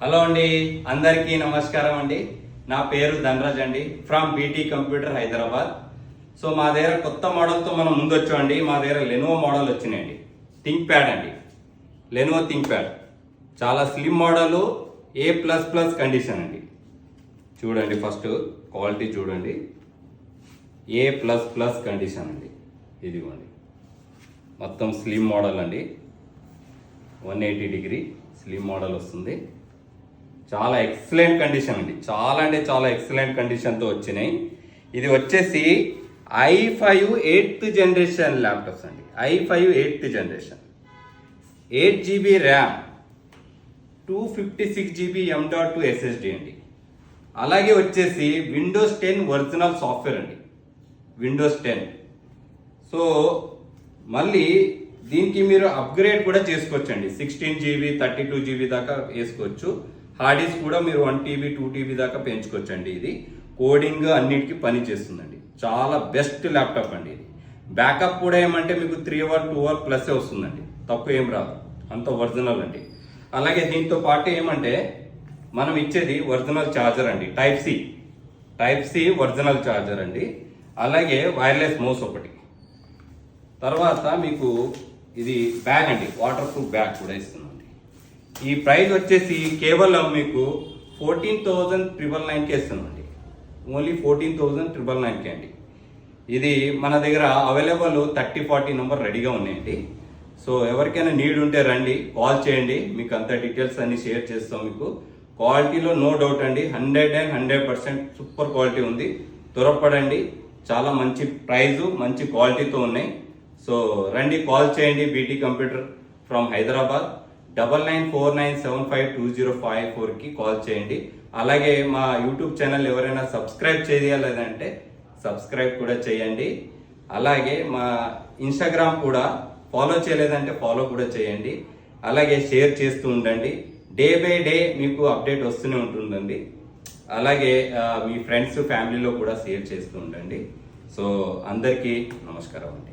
Hello అండి, అందరికీ నమస్కారం అండి. నా పేరు ధనరాజ్ అండి, from BT computer Hyderabad. So మా దగ్గర కొత్త మోడల్తో మనం ముందు వచ్చామండి. మా దగ్గర లెనోవో మోడల్ వచ్చినాయండి. థింక్ ప్యాడ్ అండి, లెనోవో థింక్ ప్యాడ్ చాలా స్లిమ్ మోడల్, A++ కండిషన్ అండి. చూడండి, ఫస్ట్ క్వాలిటీ చూడండి, A++ కండిషన్ అండి. ఇదిగోండి, మొత్తం స్లిమ్ మోడల్ అండి. 180 డిగ్రీ స్లిమ్ మోడల్ వస్తుంది. చాలా ఎక్సలెంట్ కండిషన్ అండి, చాలా అంటే చాలా ఎక్సలెంట్ కండిషన్తో వచ్చినాయి. ఇది వచ్చేసి i5 8th జనరేషన్ ల్యాప్టాప్స్ అండి. i5 8th generation, 8GB RAM, 256GB M.2 SSD అండి. అలాగే వచ్చేసి విండోస్ 10 ఒరిజినల్ సాఫ్ట్వేర్ అండి, విండోస్ 10. సో మళ్ళీ దీనికి మీరు అప్గ్రేడ్ కూడా చేసుకోవచ్చండి. 16GB 32GB దాకా వేసుకోవచ్చు. హార్డ్ డిస్క్ కూడా మీరు 1TB 2TB దాకా పెంచుకోవచ్చండి. ఇది కోడింగ్ అన్నిటికీ పని చేస్తుందండి. చాలా బెస్ట్ ల్యాప్టాప్ అండి. ఇది బ్యాకప్ కూడా ఏమంటే మీకు 3 hour 2 hour ప్లస్ వస్తుందండి, తక్కువ ఏం రాదు, అంత ఒరిజినల్ అండి. అలాగే దీంతో పాటు ఏమంటే మనం ఇచ్చేది ఒరిజినల్ ఛార్జర్ అండి, టైప్ సి ఒరిజినల్ ఛార్జర్ అండి. అలాగే వైర్లెస్ మౌస్ ఒకటి. తర్వాత మీకు ఇది బ్యాగ్ అండి, వాటర్ ప్రూఫ్ బ్యాగ్ కూడా ఇస్తుందండి. ఈ ప్రైస్ వచ్చేసి కేవలం మీకు 14,999కి ఇస్తుందండి. ఓన్లీ 14,999కి అండి. ఇది మన దగ్గర అవైలబుల్ 30-40 నెంబర్ రెడీగా ఉన్నాయండి. సో ఎవరికైనా నీడ్ ఉంటే రండి, కాల్ చేయండి, మీకు అంత డీటెయిల్స్ అన్ని షేర్ చేస్తాం. మీకు క్వాలిటీలో నో డౌట్ అండి, 100% సూపర్ క్వాలిటీ ఉంది. త్వరపడండి, చాలా మంచి ప్రైజు మంచి క్వాలిటీతో ఉన్నాయి. సో రండి, కాల్ చేయండి. బీటీ కంప్యూటర్ ఫ్రమ్ హైదరాబాద్, 9949752054కి కాల్ చేయండి. అలాగే మా యూట్యూబ్ ఛానల్ ఎవరైనా సబ్స్క్రైబ్ చేయలేదంటే సబ్స్క్రైబ్ కూడా చేయండి. అలాగే మా ఇన్స్టాగ్రామ్ కూడా ఫాలో చేయలేదంటే ఫాలో కూడా చేయండి. అలాగే షేర్ చేస్తూ ఉండండి. డే బై డే మీకు అప్డేట్ వస్తూనే ఉంటుందండి. అలాగే మీ ఫ్రెండ్స్ ఫ్యామిలీలో కూడా షేర్ చేస్తూ ఉండండి. సో అందరికీ నమస్కారం అండి.